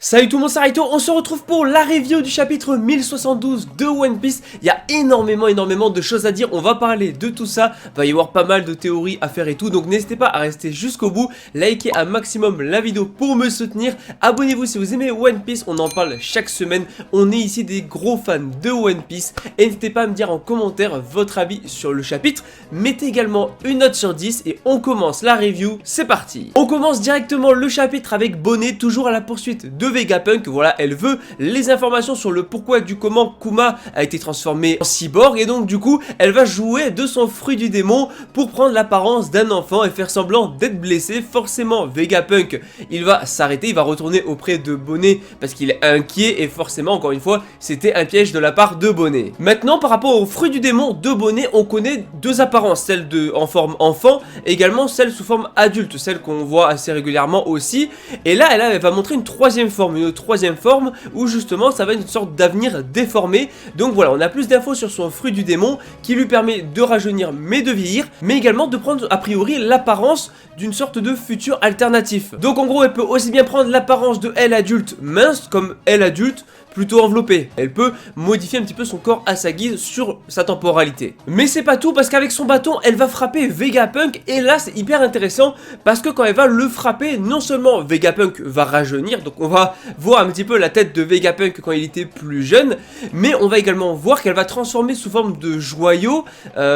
Salut tout le monde, c'est Raito, on se retrouve pour la review du chapitre 1072 de One Piece. Il y a énormément de choses à dire, on va parler de tout ça, il va y avoir pas mal de théories à faire et tout, donc n'hésitez pas à rester jusqu'au bout, likez un maximum la vidéo pour me soutenir, abonnez-vous si vous aimez One Piece, on en parle chaque semaine, on est ici des gros fans de One Piece, et n'hésitez pas à me dire en commentaire votre avis sur le chapitre, mettez également une note sur 10 et on commence la review, c'est parti. On commence directement le chapitre avec Bonnet, toujours à la poursuite de Vegapunk. Voilà, elle veut les informations sur le pourquoi du comment Kuma a été transformé en cyborg, et donc du coup elle va jouer de son fruit du démon pour prendre l'apparence d'un enfant et faire semblant d'être blessé. Forcément Vegapunk il va s'arrêter, il va retourner auprès de Bonnet parce qu'il est inquiet, et forcément encore une fois c'était un piège de la part de Bonnet. Maintenant par rapport au fruit du démon de Bonnet, on connaît deux apparences, celle en forme enfant et également celle sous forme adulte, celle qu'on voit assez régulièrement aussi, et là elle va montrer une troisième forme où justement ça va être une sorte d'avenir déformé. Donc voilà, on a plus d'infos sur son fruit du démon qui lui permet de rajeunir mais de vieillir, mais également de prendre a priori l'apparence d'une sorte de futur alternatif. Donc en gros elle peut aussi bien prendre l'apparence de elle adulte mince comme elle adulte plutôt enveloppée. Elle peut modifier un petit peu son corps à sa guise sur sa temporalité. Mais c'est pas tout, parce qu'avec son bâton, elle va frapper Vegapunk, et là c'est hyper intéressant parce que quand elle va le frapper, non seulement Vegapunk va rajeunir, donc on va voir un petit peu la tête de Vegapunk quand il était plus jeune, mais on va également voir qu'elle va transformer sous forme de joyaux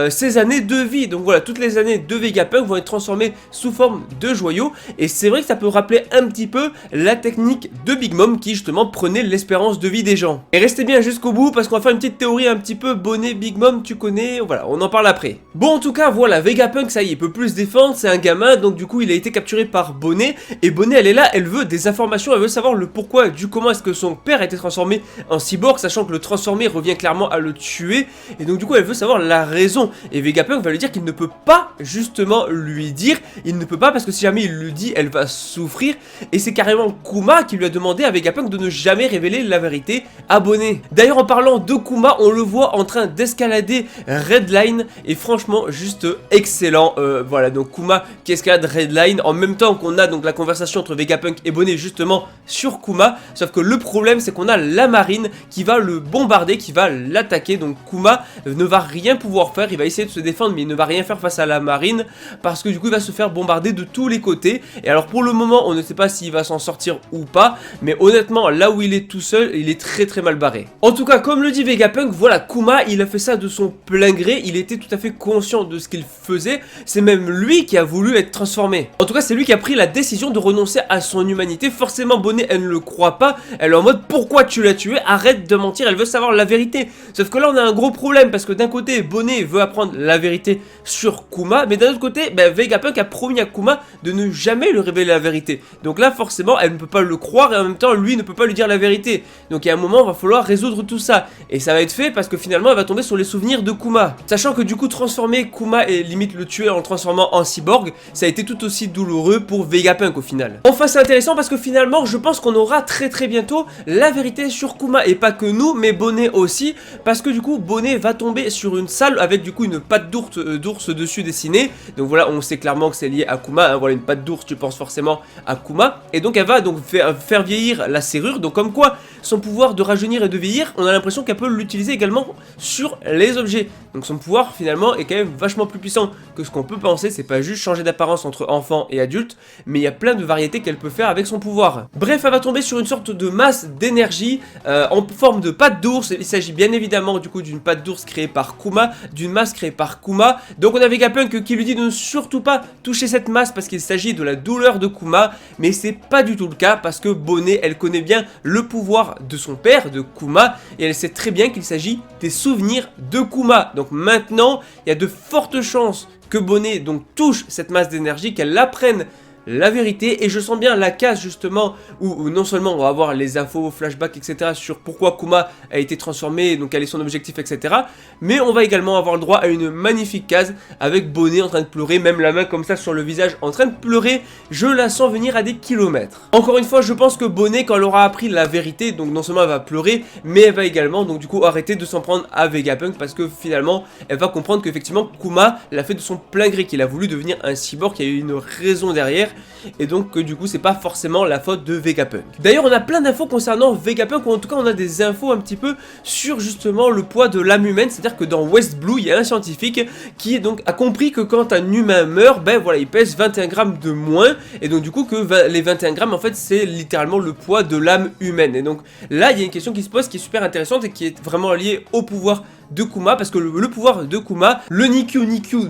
ses années de vie. Donc voilà, toutes les années de Vegapunk vont être transformées sous forme de joyaux, et c'est vrai que ça peut rappeler un petit peu la technique de Big Mom qui justement prenait l'espérance de vie des gens. Et restez bien jusqu'au bout parce qu'on va faire une petite théorie un petit peu Bonnet, Big Mom, tu connais, voilà, on en parle après. Bon, en tout cas, voilà, Vegapunk, ça y est, il peut plus se défendre, c'est un gamin, donc du coup, il a été capturé par Bonnet, et Bonnet, elle est là, elle veut des informations, elle veut savoir le pourquoi, du comment est-ce que son père a été transformé en cyborg, sachant que le transformer revient clairement à le tuer, et donc du coup, elle veut savoir la raison, et Vegapunk va lui dire qu'il ne peut pas, justement, lui dire, il ne peut pas, parce que si jamais il lui dit, elle va souffrir, et c'est carrément Kuma qui lui a demandé à Vegapunk de ne jamais révéler la vérité à Bonnet. D'ailleurs, en parlant de Kuma, on le voit en train d'escalader Redline, et franchement juste excellent. Voilà, donc Kuma qui escalade Redline en même temps qu'on a donc la conversation entre Vegapunk et Bonnet justement sur Kuma, sauf que le problème c'est qu'on a la marine qui va le bombarder, qui va l'attaquer. Donc Kuma ne va rien pouvoir faire, il va essayer de se défendre mais il ne va rien faire face à la marine parce que du coup il va se faire bombarder de tous les côtés. Et alors pour le moment on ne sait pas s'il va s'en sortir ou pas, mais honnêtement là où il est tout seul, il est très mal barré. En tout cas, comme le dit Vegapunk, voilà, Kuma il a fait ça de son plein gré, il était tout à fait conscient de ce qu'il faisait, c'est même lui qui a voulu être transformé. En tout cas, c'est lui qui a pris la décision de renoncer à son humanité. Forcément Bonnet elle ne le croit pas, elle est en mode pourquoi tu l'as tué, arrête de mentir, elle veut savoir la vérité. Sauf que là on a un gros problème parce que d'un côté Bonnet veut apprendre la vérité sur Kuma, mais d'un autre côté Vegapunk a promis à Kuma de ne jamais lui révéler la vérité. Donc là forcément elle ne peut pas le croire et en même temps lui ne peut pas lui dire la vérité. Donc il y a un moment, il va falloir résoudre tout ça. Et ça va être fait parce que finalement, elle va tomber sur les souvenirs de Kuma. Sachant que du coup, transformer Kuma et limite le tuer en le transformant en cyborg, ça a été tout aussi douloureux pour Vegapunk au final. Enfin, c'est intéressant parce que finalement, je pense qu'on aura très bientôt la vérité sur Kuma. Et pas que nous, mais Bonnet aussi. Parce que du coup, Bonnet va tomber sur une salle avec du coup une patte d'ours dessus dessinée. Donc voilà, on sait clairement que c'est lié à Kuma. Hein. Voilà, une patte d'ours, tu penses forcément à Kuma. Et donc, elle va donc faire vieillir la serrure. Donc comme quoi, son pouvoir de rajeunir et de vieillir, on a l'impression qu'elle peut l'utiliser également sur les objets. Donc son pouvoir finalement est quand même vachement plus puissant que ce qu'on peut penser. C'est pas juste changer d'apparence entre enfant et adulte, mais il y a plein de variétés qu'elle peut faire avec son pouvoir. Bref, elle va tomber sur une sorte de masse d'énergie en forme de patte d'ours. Il s'agit bien évidemment du coup d'une patte d'ours créée par Kuma, d'une masse créée par Kuma. Donc on a Vegapunk qui lui dit de ne surtout pas toucher cette masse parce qu'il s'agit de la douleur de Kuma, mais c'est pas du tout le cas parce que Bonnet elle connaît bien le pouvoir de son père, de Kuma, et elle sait très bien qu'il s'agit des souvenirs de Kuma. Donc maintenant, il y a de fortes chances que Bonnet donc touche cette masse d'énergie, qu'elle apprenne la vérité, et je sens bien la case justement où non seulement on va avoir les infos, flashbacks, etc. sur pourquoi Kuma a été transformé, donc quel est son objectif, etc. Mais on va également avoir le droit à une magnifique case avec Bonnet en train de pleurer, même la main comme ça sur le visage en train de pleurer, je la sens venir à des kilomètres. Encore une fois, je pense que Bonnet, quand elle aura appris la vérité, donc non seulement elle va pleurer, mais elle va également donc du coup arrêter de s'en prendre à Vegapunk parce que finalement elle va comprendre qu'effectivement Kuma l'a fait de son plein gré, qu'il a voulu devenir un cyborg, qu'il y a eu une raison derrière. et donc du coup c'est pas forcément la faute de Vegapunk. D'ailleurs on a plein d'infos concernant Vegapunk, ou en tout cas on a des infos un petit peu sur justement le poids de l'âme humaine, c'est-à-dire que dans West Blue il y a un scientifique qui donc a compris que quand un humain meurt, ben voilà il pèse 21 grammes de moins, et donc du coup que les 21 grammes en fait c'est littéralement le poids de l'âme humaine. Et donc là il y a une question qui se pose qui est super intéressante et qui est vraiment liée au pouvoir de Kuma, parce que le pouvoir de Kuma, le Nikyu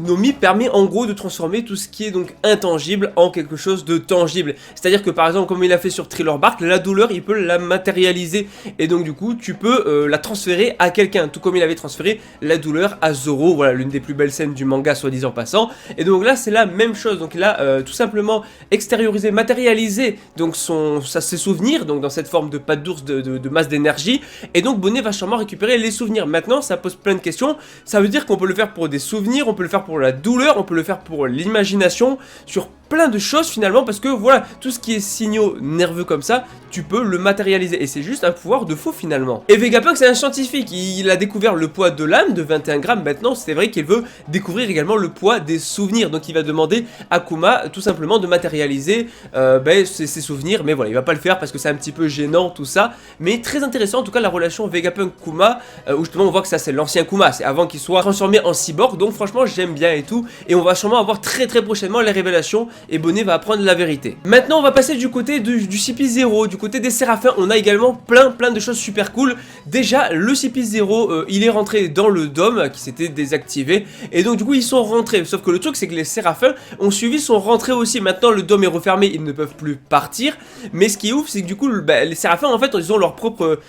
no Mi, permet en gros de transformer tout ce qui est donc intangible en quelque chose de tangible. C'est-à-dire que par exemple comme il a fait sur Thriller Bark, la douleur il peut la matérialiser, et donc du coup tu peux la transférer à quelqu'un, tout comme il avait transféré la douleur à Zoro, voilà l'une des plus belles scènes du manga soit disant passant. Et donc là c'est la même chose, donc il a tout simplement extériorisé, matérialisé donc ses souvenirs, donc dans cette forme de patte d'ours de masse d'énergie, et donc Bonnet va sûrement récupérer les souvenirs. Maintenant ça pose plein de questions, ça veut dire qu'on peut le faire pour des souvenirs, on peut le faire pour la douleur, on peut le faire pour l'imagination, sur plein de choses finalement, parce que voilà, tout ce qui est signaux nerveux comme ça, tu peux le matérialiser, et c'est juste un pouvoir de fou finalement. Et Vegapunk c'est un scientifique, il a découvert le poids de l'âme de 21 grammes, maintenant c'est vrai qu'il veut découvrir également le poids des souvenirs, donc il va demander à Kuma tout simplement de matérialiser ses souvenirs, mais voilà, il va pas le faire parce que c'est un petit peu gênant tout ça, mais très intéressant en tout cas la relation Vegapunk-Kuma, où justement on voit que ça c'est l'ancien Kuma, c'est avant qu'il soit transformé en cyborg, donc franchement j'aime bien et tout, et on va sûrement avoir très prochainement les révélations, et Bonnet va apprendre la vérité. Maintenant on va passer du côté du CP0, du côté des Séraphins, on a également plein de choses super cool. Déjà le CP0 il est rentré dans le dôme qui s'était désactivé, et donc du coup ils sont rentrés, sauf que le truc c'est que les Séraphins ont suivi, sont rentrés aussi. Maintenant le dôme est refermé, ils ne peuvent plus partir, mais ce qui est ouf c'est que du coup les Séraphins en fait ils ont leur propre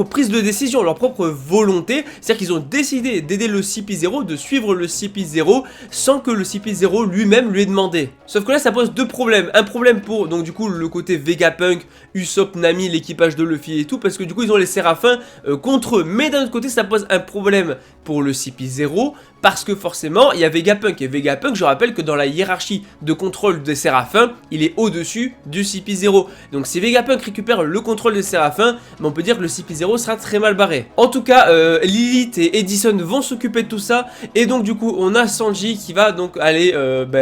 prise de décision, leur propre volonté, c'est-à-dire qu'ils ont décidé d'aider le CP0, de suivre le CP0 sans que le CP0 lui-même lui ait demandé. Sauf que là ça pose deux problèmes, un problème pour donc du coup le côté Vegapunk, Usopp, Nami, l'équipage de Luffy et tout, parce que du coup ils ont les Séraphins contre eux, mais d'un autre côté ça pose un problème pour le CP0, parce que forcément il y a Vegapunk, et Vegapunk je rappelle que dans la hiérarchie de contrôle des Séraphins il est au-dessus du CP0, donc si Vegapunk récupère le contrôle des Séraphins, on peut dire que le CP0 sera très mal barré. En tout cas Lilith et Edison vont s'occuper de tout ça, et donc du coup on a Sanji qui va donc aller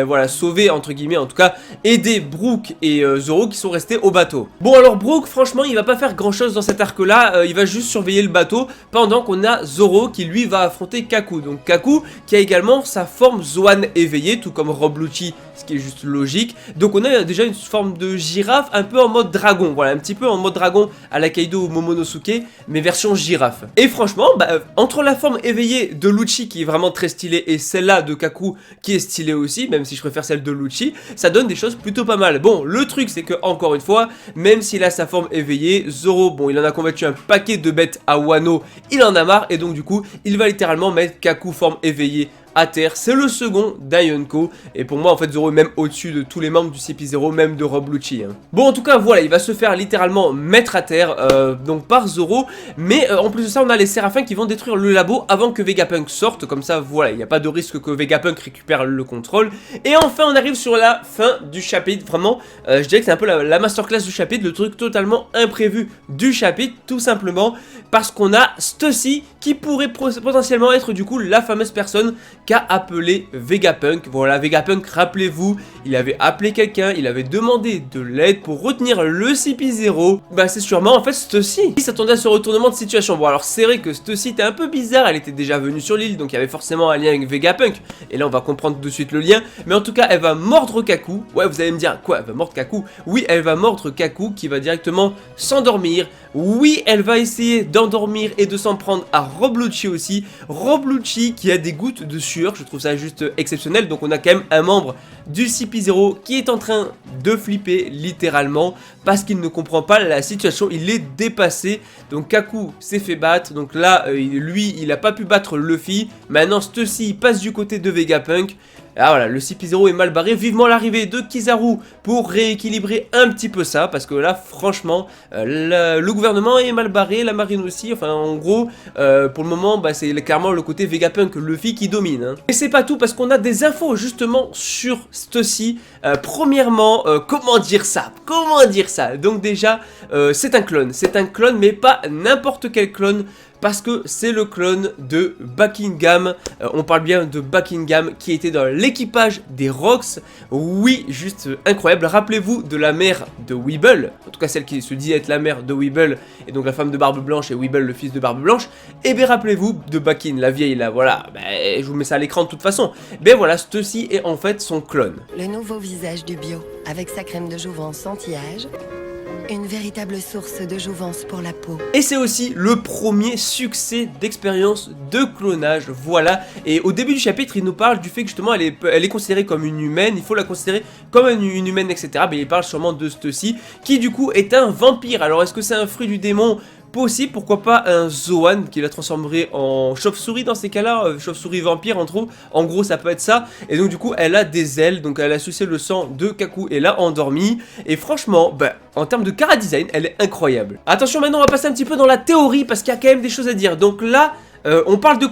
voilà, sauver entre guillemets, en tout cas aider Brook et Zoro qui sont restés au bateau. Bon alors Brook franchement il va pas faire grand chose dans cet arc là, il va juste surveiller le bateau pendant qu'on a Zoro qui lui va affronter Kaku. Donc Kaku qui a également sa forme Zoan éveillée, tout comme Rob Lucci, ce qui est juste logique. Donc on a déjà une forme de girafe un peu en mode dragon, voilà, un petit peu en mode dragon à la Kaido ou Momonosuke, mais version girafe. Et franchement entre la forme éveillée de Lucci qui est vraiment très stylée et celle-là de Kaku qui est stylée aussi, même si je préfère celle de Lucci, ça donne des choses plutôt pas mal. Bon le truc c'est que encore une fois, même s'il a sa forme éveillée, Zoro, bon il en a combattu un paquet de bêtes à Wano, il en a marre, et donc du coup il va littéralement mettre Kaku forme éveillée à terre. C'est le second d'Yonko, et pour moi en fait Zoro est même au-dessus de tous les membres du CP0, même de Rob Lucci hein. Bon en tout cas voilà, il va se faire littéralement mettre à terre donc par Zoro, mais en plus de ça on a les Séraphins qui vont détruire le labo avant que Vegapunk sorte, comme ça voilà, il n'y a pas de risque que Vegapunk récupère le contrôle. Et enfin on arrive sur la fin du chapitre, vraiment je dirais que c'est un peu la masterclass du chapitre, le truc totalement imprévu du chapitre, tout simplement parce qu'on a Stussy qui pourrait potentiellement être du coup la fameuse personne qu'a appelé Vegapunk. Voilà, Vegapunk, rappelez-vous, il avait appelé quelqu'un, il avait demandé de l'aide pour retenir le CP0. Bah c'est sûrement en fait Stussy. Il s'attendait à ce retournement de situation. Bon alors c'est vrai que Stussy était un peu bizarre, elle était déjà venue sur l'île, donc il y avait forcément un lien avec Vegapunk. Et là on va comprendre de suite le lien. Mais en tout cas elle va mordre Kaku. Ouais vous allez me dire, quoi elle va mordre Kaku? Oui elle va mordre Kaku qui va directement s'endormir. Oui elle va essayer d'endormir et de s'en prendre à Rob Lucci aussi. Rob Lucci qui a des gouttes de sueur, je trouve ça juste exceptionnel. Donc on a quand même un membre du CP0 qui est en train de flipper littéralement parce qu'il ne comprend pas la situation, il est dépassé. Donc Kaku s'est fait battre, donc là lui il a pas pu battre Luffy. Maintenant Stussy passe du côté de Vegapunk. Ah voilà, le CP0 est mal barré, vivement l'arrivée de Kizaru pour rééquilibrer un petit peu ça, parce que là franchement le gouvernement est mal barré, la marine aussi, enfin en gros pour le moment c'est clairement le côté Vegapunk Luffy qui domine hein. Et c'est pas tout, parce qu'on a des infos justement sur Stussy. Premièrement, comment dire ça, donc déjà c'est un clone mais pas n'importe quel clone, parce que c'est le clone de Buckingham. On parle bien de Buckingham qui était dans l'équipage des Rox. Oui, juste incroyable. Rappelez-vous de la mère de Weeble, en tout cas celle qui se dit être la mère de Weeble, et donc la femme de Barbe Blanche, et Weeble le fils de Barbe Blanche. Et bien rappelez-vous de Buckin, la vieille là, voilà, je vous mets ça à l'écran de toute façon. Ben voilà, ceci est en fait son clone. Le nouveau visage du bio, avec sa crème de jouvence anti-âge, une véritable source de jouvence pour la peau. Et c'est aussi le premier succès d'expérience de clonage, voilà. Et au début du chapitre, il nous parle du fait que justement elle est considérée comme une humaine, il faut la considérer comme une humaine, etc. Ben, il parle sûrement de ceci, qui du coup est un vampire. Alors est-ce que c'est un fruit du démon ? Possible, pourquoi pas un Zoan qui la transformerait en chauve-souris dans ces cas-là, chauve-souris vampire en gros ça peut être ça, et donc du coup elle a des ailes, donc elle a sucé le sang de Kaku et l'a endormi, et franchement, en termes de cara design, elle est incroyable. Attention maintenant on va passer un petit peu dans la théorie, parce qu'il y a quand même des choses à dire, donc là... on parle de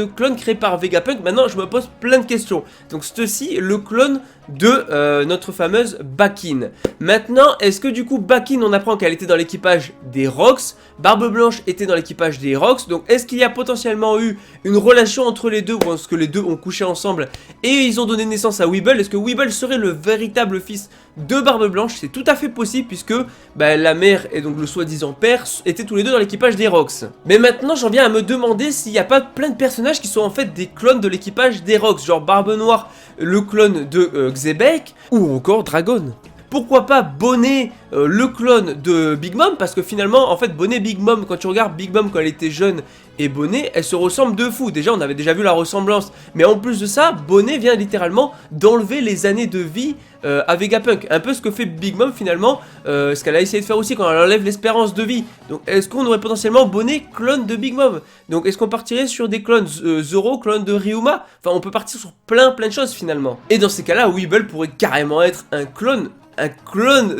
clone créé par Vegapunk. Maintenant je me pose plein de questions. Donc ceci, le clone de notre fameuse Buckin. Maintenant, est-ce que du coup Buckin, on apprend qu'elle était dans l'équipage des Rox, Barbe Blanche était dans l'équipage des Rox, donc est-ce qu'il y a potentiellement eu une relation entre les deux, ou est-ce que les deux ont couché ensemble et ils ont donné naissance à Weeble? Est-ce que Weeble serait le véritable fils de Barbe Blanche? C'est tout à fait possible, puisque la mère et donc le soi-disant père étaient tous les deux dans l'équipage des Rox. Mais maintenant j'en viens à me demander s'il n'y a pas plein de personnages qui sont en fait des clones de l'équipage des Rox, genre Barbe Noire, le clone de Xebec, ou encore Dragon. Pourquoi pas Bonnet, le clone de Big Mom, parce que finalement, en fait, Bonnet, Big Mom, quand tu regardes Big Mom quand elle était jeune et Bonnet, elles se ressemblent de fou. Déjà, on avait déjà vu la ressemblance, mais en plus de ça, Bonnet vient littéralement d'enlever les années de vie à Vegapunk. Un peu ce que fait Big Mom finalement, ce qu'elle a essayé de faire aussi quand elle enlève l'espérance de vie. Donc, est-ce qu'on aurait potentiellement Bonnet clone de Big Mom? Donc, est-ce qu'on partirait sur des clones Zoro, clone de Ryuma? Enfin, on peut partir sur plein de choses finalement. Et dans ces cas-là, Weeble pourrait carrément être un clone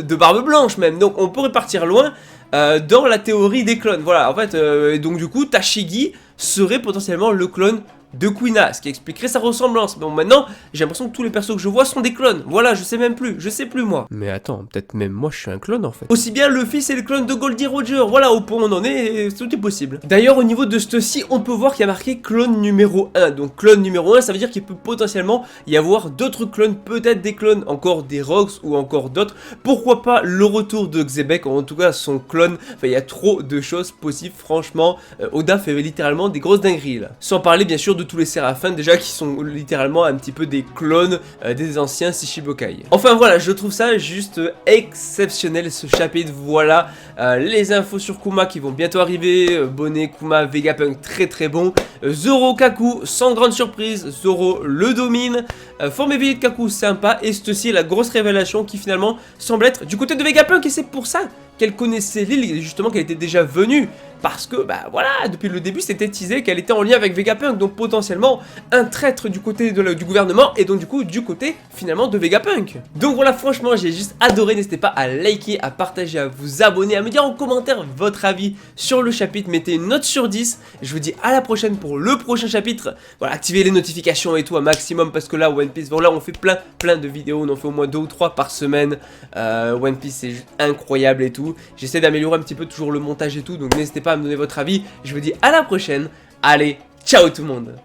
de Barbe Blanche même, donc on pourrait partir loin dans la théorie des clones, voilà, en fait, donc du coup, Tashigi serait potentiellement le clone de Kuina, ce qui expliquerait sa ressemblance. Bon, maintenant, j'ai l'impression que tous les persos que je vois sont des clones. Voilà, je sais plus moi. Mais attends, peut-être même moi je suis un clone en fait. Aussi bien le fils et le clone de Goldie Roger. Voilà, au point où on en est, tout est possible. D'ailleurs, au niveau de ceci, on peut voir qu'il y a marqué clone numéro 1. Donc clone numéro 1, ça veut dire qu'il peut potentiellement y avoir d'autres clones, peut-être des clones, encore des Rox ou encore d'autres. Pourquoi pas le retour de Xebec, en tout cas son clone. Enfin, il y a trop de choses possibles, franchement. Oda fait littéralement des grosses dingueries là. Sans parler bien sûr de tous les séraphins déjà qui sont littéralement un petit peu des clones des anciens Shishibokai. Enfin voilà, je trouve ça juste exceptionnel ce chapitre. Voilà les infos sur Kuma qui vont bientôt arriver. Bonnet, Kuma, Vegapunk très bon. Zoro, Kaku, sans grande surprise, Zoro le domine. Forme éveillée de Kaku, sympa. Et c'est aussi la grosse révélation qui finalement semble être du côté de Vegapunk, et c'est pour ça qu'elle connaissait l'île, justement qu'elle était déjà venue. Parce que, voilà, depuis le début, c'était teasé qu'elle était en lien avec Vegapunk, donc potentiellement un traître du côté du gouvernement, et donc du coup, du côté, finalement, de Vegapunk. Donc voilà, franchement, j'ai juste adoré, n'hésitez pas à liker, à partager, à vous abonner, à me dire en commentaire votre avis sur le chapitre, mettez une note sur 10, je vous dis à la prochaine pour le prochain chapitre. Voilà, activez les notifications et tout un maximum, parce que là, One Piece, voilà, on fait plein de vidéos, on en fait au moins 2 ou 3 par semaine. One Piece, c'est juste incroyable et tout. J'essaie d'améliorer un petit peu toujours le montage et tout, donc n'hésitez pas à me donner votre avis. Je vous dis à la prochaine. Allez, ciao tout le monde.